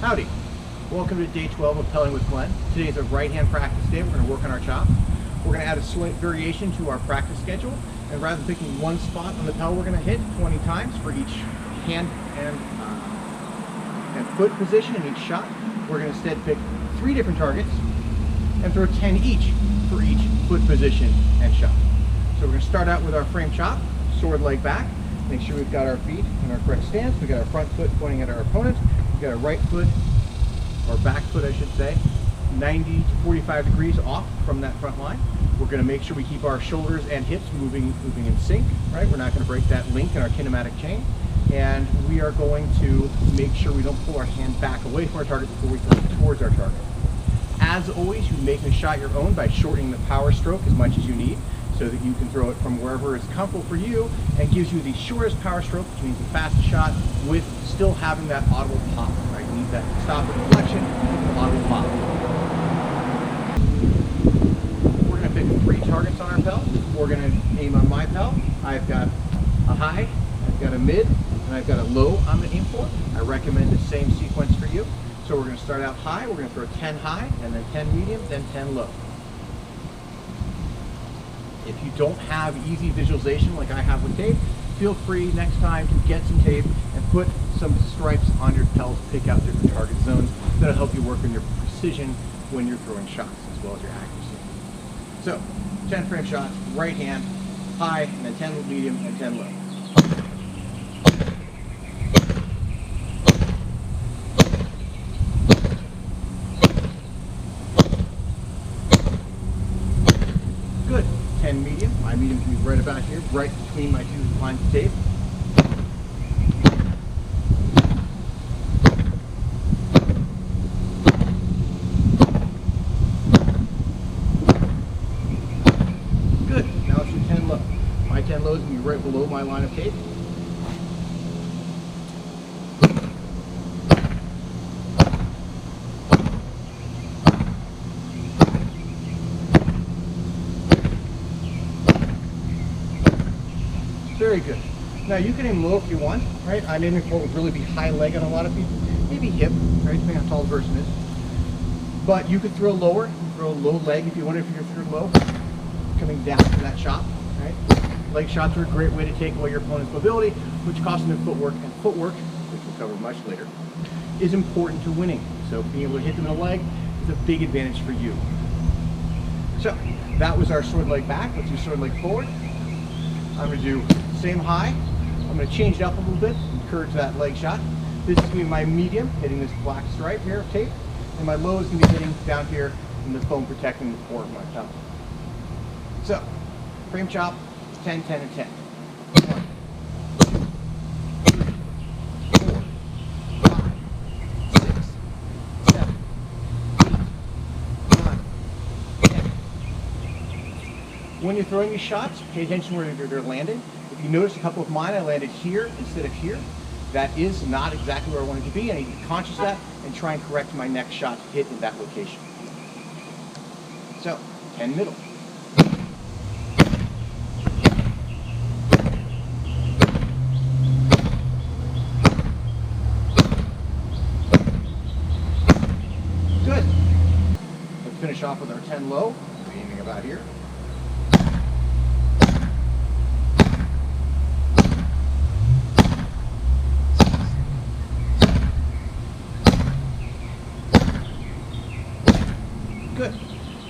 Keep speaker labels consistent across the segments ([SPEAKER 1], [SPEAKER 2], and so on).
[SPEAKER 1] Howdy. Welcome to day 12 of Pelling with Glen. Today's a right-hand practice day. We're going to work on our chop. We're going to add a slight variation to our practice schedule, and rather than picking one spot on the pellet we're going to hit 20 times for each hand and foot position in each shot, we're going to instead pick 3 different targets and throw 10 each for each foot position and shot. So we're going to start out with our frame chop, sword leg back. Make sure we've got our feet in our correct stance. We've got our front foot pointing at our opponent. We've got our right foot, or back foot I should say, 90 to 45 degrees off from that front line. We're going to make sure we keep our shoulders and hips moving in sync, right? We're not going to break that link in our kinematic chain. And we are going to make sure we don't pull our hand back away from our target before we throw it towards our target. As always, you make the shot your own by shortening the power stroke as much as you need, so that you can throw it from wherever is comfortable for you and gives you the shortest power stroke, which means the fastest shot, with still having that audible pop, right? You need that stop and deflection with the audible pop. We're going to pick 3 targets on our pellet. We're going to aim on my pellet. I've got a high, I've got a mid, and I've got a low I'm going to aim for. I recommend the same sequence for you. So we're going to start out high, we're going to throw 10 high, and then 10 medium, then 10 low. If you don't have easy visualization like I have with tape, feel free next time to get some tape and put some stripes on your pellets to pick out different target zones. That'll help you work on your precision when you're throwing shots as well as your accuracy. So, 10 frame shots, right hand, high, and then 10 medium and 10 low. Good. 10 medium. My medium can be right about here, right between my 2 lines of tape. Good. Now let's do 10 low. My 10 low is going to be right below my line of tape. Very good. Now you can aim low if you want, right? I'm aiming for what would really be high leg on a lot of people. Maybe hip, right? Depending on how tall the person is. But you could throw lower, you can throw low leg if you want, if you're through low, coming down from that shot, right? Leg shots are a great way to take away your opponent's mobility, which costs them their footwork, and footwork, which we'll cover much later, is important to winning. So being able to hit them in the leg is a big advantage for you. So that was our sword leg back. Let's do sword leg forward. I'm going to do same high. I'm going to change it up a little bit, encourage that leg shot. This is going to be my medium, hitting this black stripe here of tape, and my low is going to be hitting down here in the foam protecting the core of my pellet. So, frame chop, 10, 10, and 10. 1, 2, 3, 4, 5, 6, 7, 8, 9, 10. When you're throwing your shots, pay attention where they're landing. If you notice a couple of mine, I landed here instead of here. That is not exactly where I wanted to be. I need to be conscious of that and try and correct my next shot to hit in that location. So, 10 middle. Good. Let's finish off with our 10 low. We're aiming about here. Good.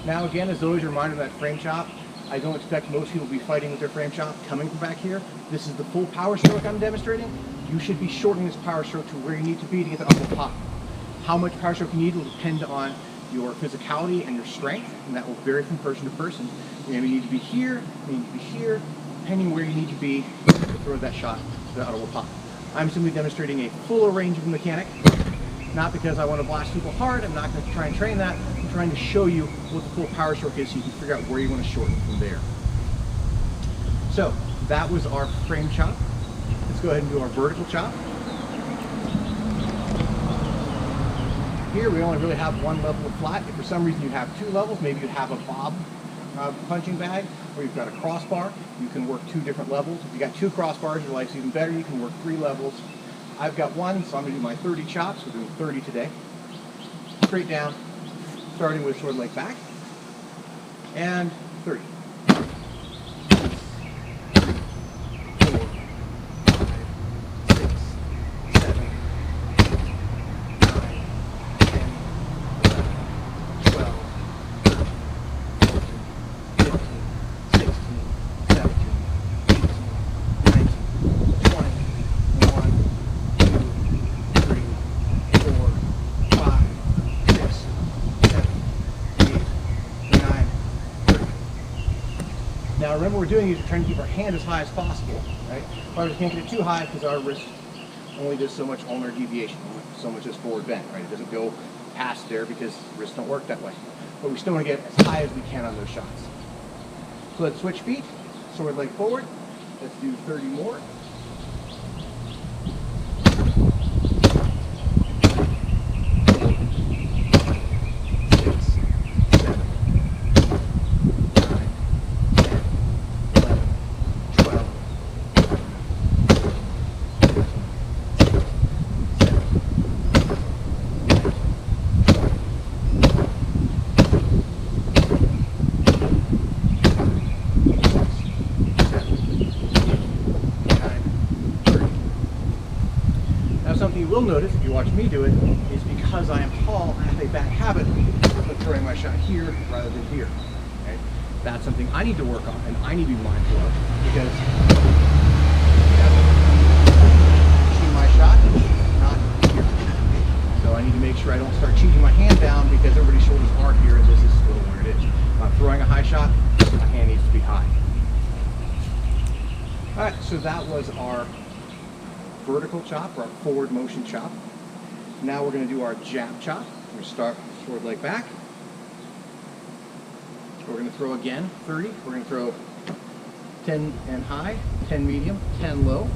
[SPEAKER 1] Now again, as always, a reminder of that frame chop. I don't expect most people to be fighting with their frame chop coming from back here. This is the full power stroke I'm demonstrating. You should be shortening this power stroke to where you need to be to get the audible pop. How much power stroke you need will depend on your physicality and your strength, and that will vary from person to person. You maybe need to be here, you need to be here, depending where you need to be to throw that shot to the audible pop. I'm simply demonstrating a fuller range of mechanic. Not because I want to blast people hard, I'm not going to try and train that. I'm trying to show you what the full power stroke is so you can figure out where you want to shorten from there. So, that was our frame chop. Let's go ahead and do our vertical chop. Here we only really have one level of flat. If for some reason you have 2 levels, maybe you have a bob punching bag, or you've got a crossbar, you can work 2 different levels. If you got 2 crossbars, your life's even better. You can work 3 levels. I've got one, so I'm going to do my 30 chops. We're doing 30 today. Straight down, starting with short leg back, and 30. Now remember, we're doing is we're trying to keep our hand as high as possible, right? But we can't get it too high because our wrist only does so much ulnar deviation, so much as forward bend, right? It doesn't go past there because wrists don't work that way. But we still want to get as high as we can on those shots. So let's switch feet, sword leg forward. Let's do 30 more. Something you will notice if you watch me do it is because I am tall, I have a bad habit of throwing my shot here rather than here. Okay? That's something I need to work on and I need to be mindful of because shooting my shot, not here. So I need to make sure I don't start cheating my hand down because everybody's shoulders are here and this is still where it is. If I'm throwing a high shot, my hand needs to be high. Alright, so that was our vertical chop, or our forward motion chop. Now we're going to do our jab chop. We're going to start forward leg back. We're going to throw again 30. We're going to throw 10 and high, 10 medium, 10 low.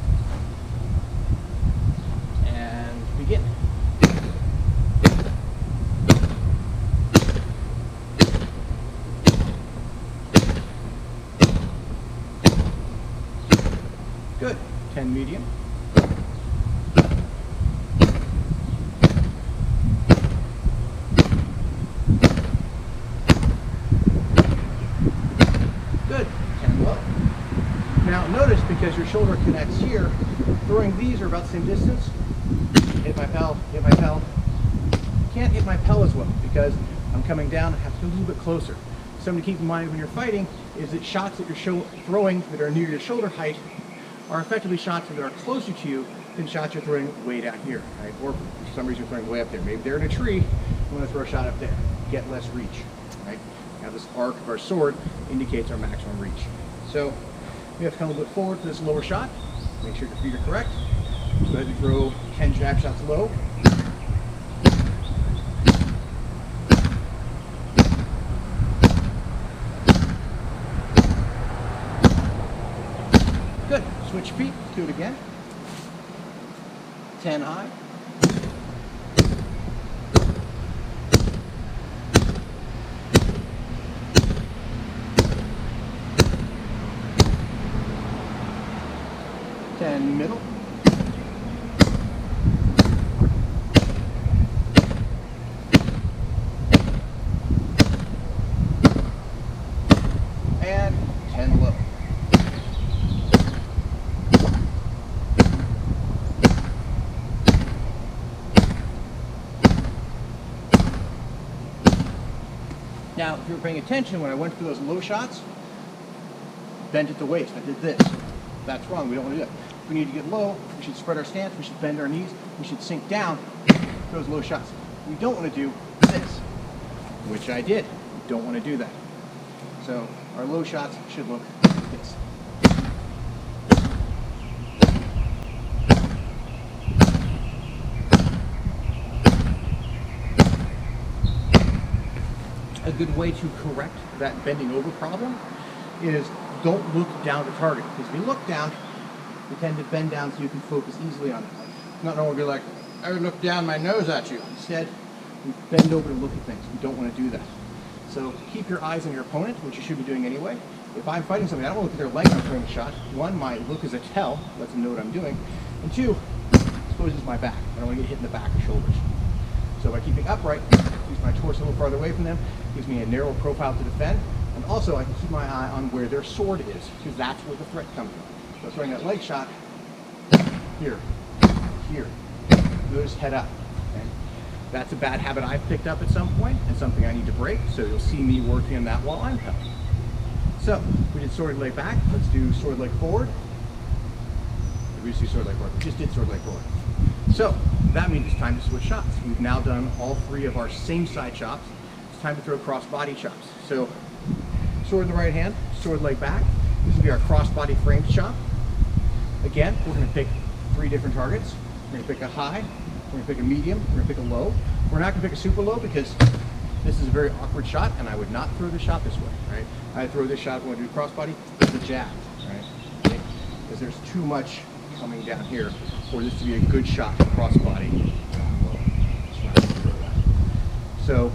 [SPEAKER 1] And begin. Good. 10 medium. Now notice, because your shoulder connects here, throwing these are about the same distance. Hit my pel, hit my pel. Can't hit my pel as well because I'm coming down, I have to go a little bit closer. Something to keep in mind when you're fighting is that shots that you're throwing that are near your shoulder height are effectively shots that are closer to you than shots you're throwing way down here, right? Or for some reason you're throwing way up there. Maybe they're in a tree, you want to throw a shot up there. Get less reach, right? Now this arc of our sword indicates our maximum reach. So we have to come a little bit forward for this lower shot. Make sure your feet are correct. Go ahead and throw 10 jab shots low. Good. Switch feet. Do it again. 10 high. And middle. And 10 low. Now, if you were paying attention when I went through those low shots, bent at the waist. I did this. That's wrong. We don't want to do that. If we need to get low, we should spread our stance, we should bend our knees, we should sink down for those low shots. We don't want to do this, which I did. We don't want to do that. So our low shots should look like this. A good way to correct that bending over problem is don't look down at the target. Because if you look down, you tend to bend down so you can focus easily on it. Not normally be like, I would look down my nose at you. Instead, we bend over to look at things. We don't want to do that. So keep your eyes on your opponent, which you should be doing anyway. If I'm fighting somebody, I don't look at their leg when I'm throwing a shot. One, my look is a tell, lets them know what I'm doing. And two, exposes my back. I don't want to get hit in the back or shoulders. So by keeping upright, use my torso a little farther away from them, gives me a narrow profile to defend, and also I can keep my eye on where their sword is, because that's where the threat comes from. So throwing that leg shot, here, here, notice head up. Okay? That's a bad habit I've picked up at some point, and something I need to break, so you'll see me working on that while I'm coming. So, we did sword leg back, let's do sword leg forward. We just do sword leg forward, we just did sword leg forward. So, that means it's time to switch shots. We've now done all three of our same side chops. It's time to throw cross body chops. So, sword in the right hand, sword leg back. This will be our cross body frame chop. Again, we're going to pick three different targets. We're going to pick a high, we're going to pick a medium, we're going to pick a low. We're not going to pick a super low because this is a very awkward shot and I would not throw this shot this way, right? I throw this shot when I do cross body with a jab, right? Okay? Because there's too much coming down here for this to be a good shot for cross body. So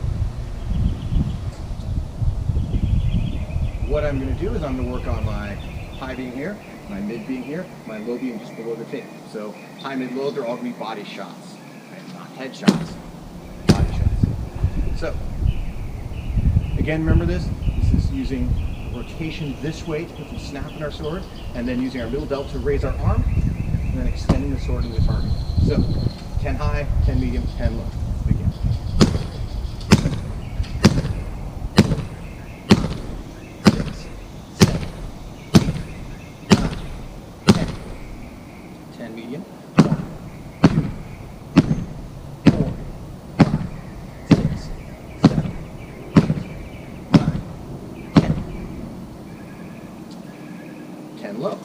[SPEAKER 1] what I'm going to do is I'm going to work on my high being here, my mid being here, my low being just below the tape. So high, mid, low, they're all going to be body shots, right? Not head shots, body shots. So again, remember this is using rotation this way to put some snap in our sword, and then using our middle delt to raise our arm, and then extending the sword to the target. So 10 high, 10 medium, 10 low. Begin. 6, 7, 8, 9, 10. 10 medium. 1, 2, 3, 4, 5, 6, 7, 8, 9, 10. 10 low.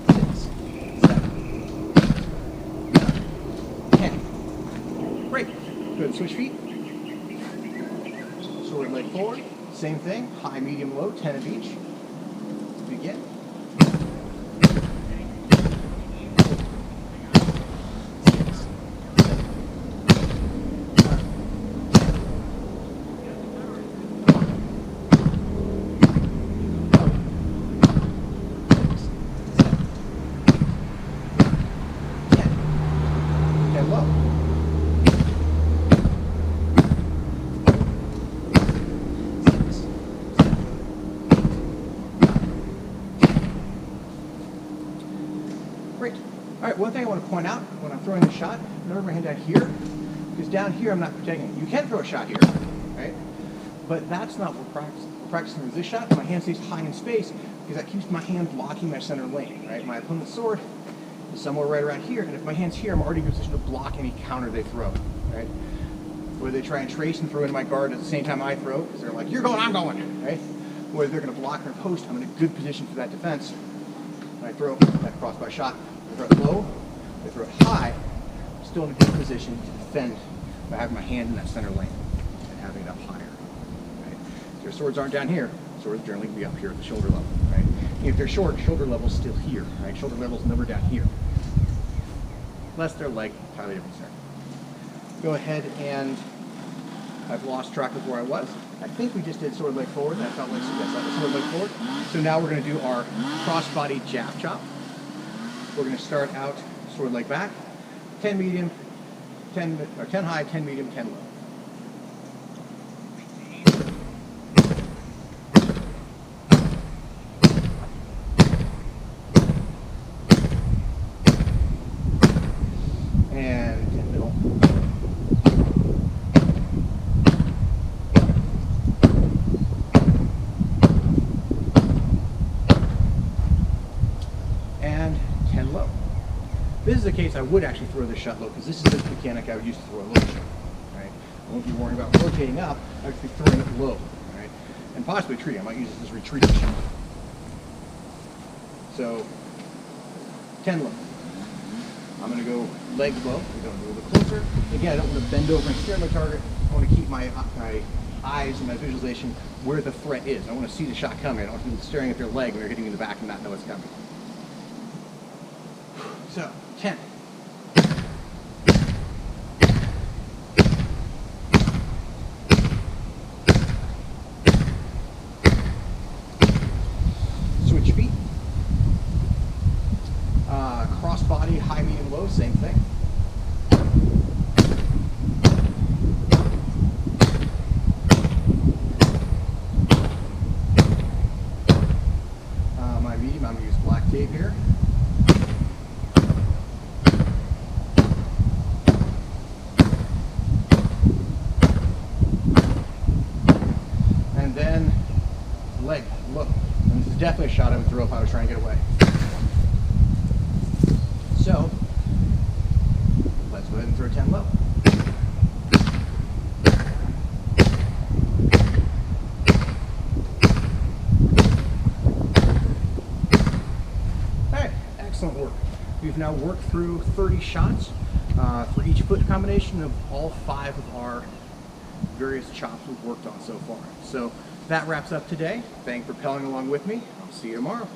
[SPEAKER 1] 6, 7, 8, 9, 10. Great. Good. Switch feet. Sword leg forward. Same thing. High, medium, low. 10 of each. Begin. 6, 7, 9, 10 low. 6, 7, 8, 9. Great. All right, one thing I want to point out when I'm throwing the shot, remember my hand down here, because down here I'm not protecting it. You can throw a shot here, right? But that's not what we're practicing. We're practicing with this shot. My hand stays high in space because that keeps my hand blocking my center lane, right? My opponent's sword is somewhere right around here, and if my hand's here, I'm already in a position to block any counter they throw, right? Whether they try and trace and throw in my guard at the same time I throw, because they're like, you're going, I'm going, right? Whether they're going to block or post, I'm in a good position for that defense. When I throw that crossbar shot, I throw it low, I throw it high, I'm still in a good position to defend by having my hand in that center lane and having it up higher, right? If their swords aren't down here, swords generally can be up here at the shoulder level, right? And if they're short, shoulder level's still here, right? Shoulder level's never down here. Unless their leg, entirely different scenario. Go ahead and I've lost track of where I was. I think we just did sword leg forward. That felt like that was sword leg forward. So now we're going to do our cross-body jab chop. We're going to start out sword leg back, 10 medium, 10 high, 10 medium, 10 low. And 10 middle. And 10 low. This is the case I would actually throw this shot low, because this is the mechanic I would use to throw a low shot. Right? I won't be worrying about rotating up, I would be throwing it low. Right? And possibly retreat. I might use this as retreating shot. So 10 low. I'm going to go leg low. We're going a little bit closer. Again, I don't want to bend over and stare at my target. I want to keep my eyes and my visualization where the threat is. I want to see the shot coming. I don't want people staring at their leg when they're hitting in the back and not know it's coming. So, 10. Switch feet. same thing. My medium, I'm going to use black tape here. And then leg, look. And this is definitely a shot I would throw if I was trying to get away. So, let's go ahead and throw 10 low. Alright, excellent work. We've now worked through 30 shots for each foot combination of all 5 of our various chops we've worked on so far. So that wraps up today. Thanks for pelling along with me. I'll see you tomorrow.